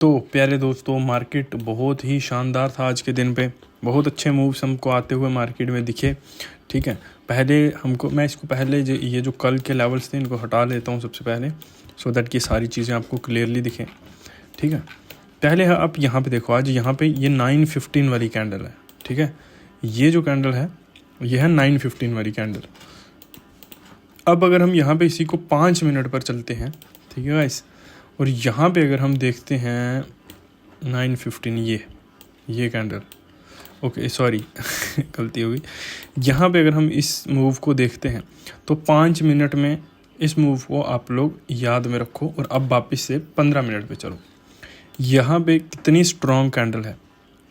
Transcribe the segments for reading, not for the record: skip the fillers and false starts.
तो प्यारे दोस्तों, मार्केट बहुत ही शानदार था आज के दिन पे। बहुत अच्छे मूव्स हमको आते हुए मार्केट में दिखे। ठीक है, मैं इसको पहले ये जो कल के लेवल्स थे इनको हटा लेता हूँ सबसे पहले, सो दैट कि सारी चीज़ें आपको क्लियरली दिखें। ठीक है, पहले आप यहाँ पे देखो, आज यहाँ पे ये 9:15 वाली कैंडल है। ठीक है, ये जो कैंडल है ये है 9:15 वाली कैंडल। अब अगर हम यहाँ पे इसी को 5 मिनट पर चलते हैं, ठीक है गाइस, और यहाँ पे अगर हम देखते हैं 9:15, ये कैंडल, ओके सॉरी गलती हो गई। यहाँ पे अगर हम इस मूव को देखते हैं तो 5 मिनट में इस मूव को आप लोग याद में रखो और अब वापस से 15 मिनट पे चलो। यहाँ पे कितनी स्ट्रॉन्ग कैंडल है।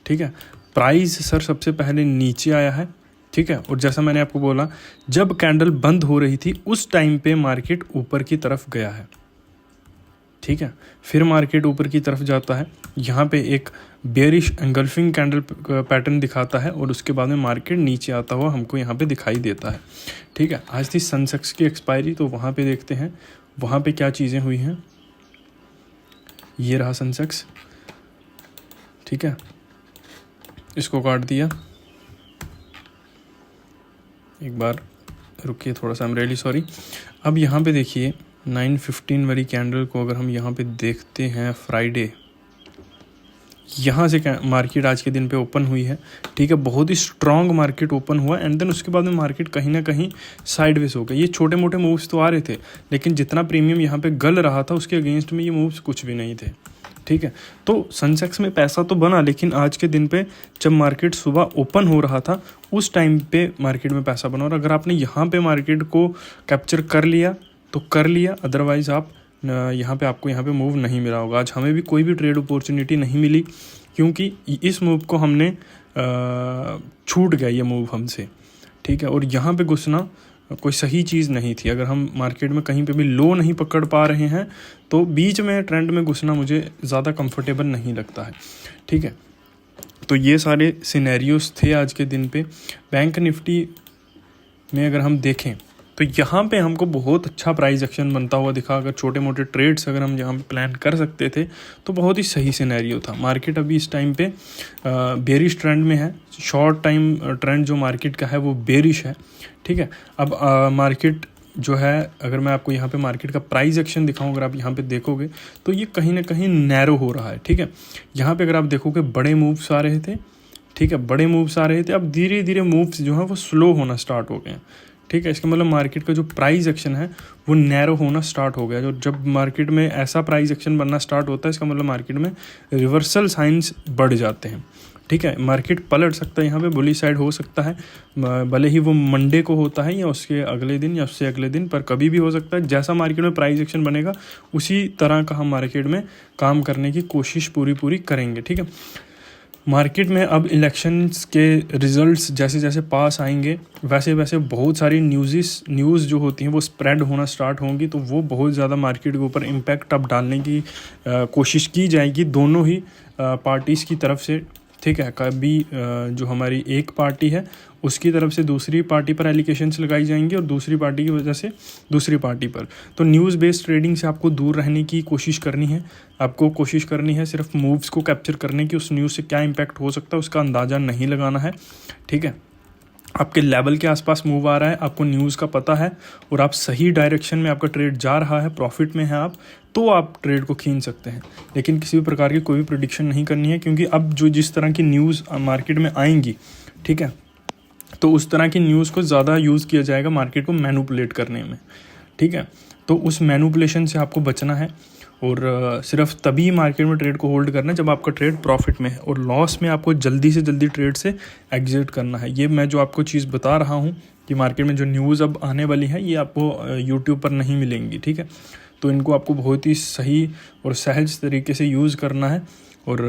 ठीक है, प्राइस सर सबसे पहले नीचे आया है। ठीक है, और जैसा मैंने आपको बोला, जब कैंडल बंद हो रही थी उस टाइम पे मार्केट ऊपर की तरफ गया है। ठीक है, फिर मार्केट ऊपर की तरफ जाता है, यहाँ पे एक बेयरिश एंगल्फिंग कैंडल पैटर्न दिखाता है और उसके बाद में मार्केट नीचे आता हुआ हमको यहाँ पे दिखाई देता है। ठीक है, आज थी सेंसेक्स की एक्सपायरी, तो वहाँ पे देखते हैं वहाँ पे क्या चीज़ें हुई हैं। ये रहा सेंसेक्स। ठीक है, इसको काट दिया। एक बार रुकिए थोड़ा सा, आई एम रियली सॉरी। अब यहाँ पे देखिए 9:15 वाली कैंडल को अगर हम यहाँ पे देखते हैं, फ्राइडे, यहाँ से मार्केट आज के दिन पे ओपन हुई है। ठीक है, बहुत ही स्ट्रॉन्ग मार्केट ओपन हुआ एंड देन उसके बाद में मार्केट कहीं ना कहीं साइडवेज हो गया। ये छोटे मोटे मूव्स तो आ रहे थे, लेकिन जितना प्रीमियम यहाँ पे गल रहा था उसके अगेंस्ट में ये मूव्स कुछ भी नहीं थे। ठीक है, तो सेंसेक्स में पैसा तो बना, लेकिन आज के दिन पे जब मार्केट सुबह ओपन हो रहा था उस टाइम पे मार्केट में पैसा बना। और अगर आपने यहाँ पे मार्केट को कैप्चर कर लिया तो कर लिया, अदरवाइज़ आप यहाँ पे आपको यहाँ पे मूव नहीं मिला होगा। आज हमें भी कोई भी ट्रेड अपॉर्चुनिटी नहीं मिली, क्योंकि इस मूव को हमने छूट गया ये मूव हमसे। ठीक है, और यहाँ पे घुसना कोई सही चीज़ नहीं थी। अगर हम मार्केट में कहीं पे भी लो नहीं पकड़ पा रहे हैं तो बीच में ट्रेंड में घुसना मुझे ज़्यादा कंफर्टेबल नहीं लगता है। ठीक है, तो ये सारे सिनेरियोस थे आज के दिन पे। बैंक निफ्टी में अगर हम देखें तो यहाँ पे हमको बहुत अच्छा प्राइस एक्शन बनता हुआ दिखा। अगर छोटे मोटे ट्रेड्स अगर हम यहाँ पे प्लान कर सकते थे तो बहुत ही सही सिनेरियो था। मार्केट अभी इस टाइम पे बेरिश ट्रेंड में है। शॉर्ट टाइम ट्रेंड जो मार्केट का है वो बेरिश है। ठीक है, अब मार्केट जो है, अगर मैं आपको यहाँ पे मार्केट का प्राइस एक्शन दिखाऊं, अगर आप यहाँ पे देखोगे तो ये कहीं ना कहीं नैरो हो रहा है। ठीक है, यहाँ पे अगर आप देखोगे बड़े मूव्स आ रहे थे। ठीक है, बड़े मूव्स आ रहे थे, अब धीरे धीरे मूव्स जो है वो स्लो होना स्टार्ट हो गए हैं। ठीक है, इसका मतलब मार्केट का जो प्राइस एक्शन है वो नैरो होना स्टार्ट हो गया। जो जब मार्केट में ऐसा प्राइस एक्शन बनना स्टार्ट होता है, इसका मतलब मार्केट में रिवर्सल साइंस बढ़ जाते हैं। ठीक है, मार्केट पलट सकता है, यहाँ पे बुलिश साइड हो सकता है, भले ही वो मंडे को होता है या उसके अगले दिन या उससे अगले दिन, पर कभी भी हो सकता है। जैसा मार्केट में प्राइस एक्शन बनेगा उसी तरह का हम मार्केट में काम करने की कोशिश पूरी करेंगे। ठीक है, मार्केट में अब इलेक्शंस के रिजल्ट्स जैसे जैसे पास आएंगे वैसे वैसे बहुत सारी न्यूज़ जो होती हैं वो स्प्रेड होना स्टार्ट होंगी, तो वो बहुत ज़्यादा मार्केट के ऊपर इम्पैक्ट अब डालने की कोशिश की जाएगी दोनों ही पार्टीज़ की तरफ से। ठीक है, कभी जो हमारी एक पार्टी है उसकी तरफ से दूसरी पार्टी पर एलिगेशंस लगाई जाएंगी और दूसरी पार्टी की वजह से दूसरी पार्टी पर। तो न्यूज़ बेस्ड ट्रेडिंग से आपको दूर रहने की कोशिश करनी है। आपको कोशिश करनी है सिर्फ मूव्स को कैप्चर करने की, उस न्यूज़ से क्या इम्पैक्ट हो सकता है उसका अंदाज़ा नहीं लगाना है। ठीक है, आपके लेवल के आसपास मूव आ रहा है, आपको न्यूज़ का पता है और आप सही डायरेक्शन में आपका ट्रेड जा रहा है, प्रॉफिट में है आप, तो आप ट्रेड को खींच सकते हैं। लेकिन किसी भी प्रकार की कोई भी प्रेडिक्शन नहीं करनी है, क्योंकि अब जो जिस तरह की न्यूज़ मार्केट में आएंगी, ठीक है, तो उस तरह की न्यूज़ को ज़्यादा यूज़ किया जाएगा मार्केट को मैनिपुलेट करने में। ठीक है, तो उस मैनिपुलेशन से आपको बचना है और सिर्फ तभी मार्केट में ट्रेड को होल्ड करना है जब आपका ट्रेड प्रॉफिट में है, और लॉस में आपको जल्दी से जल्दी ट्रेड से एग्जिट करना है। ये मैं जो आपको चीज़ बता रहा हूँ कि मार्केट में जो न्यूज़ अब आने वाली है ये आपको यूट्यूब पर नहीं मिलेंगी। ठीक है, तो इनको आपको बहुत ही सही और सहज तरीके से यूज़ करना है। और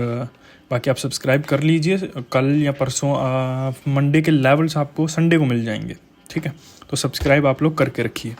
बाकी आप सब्सक्राइब कर लीजिए, कल या परसों मंडे के लेवल्स आपको संडे को मिल जाएंगे। ठीक है, तो सब्सक्राइब आप लोग करके रखिए।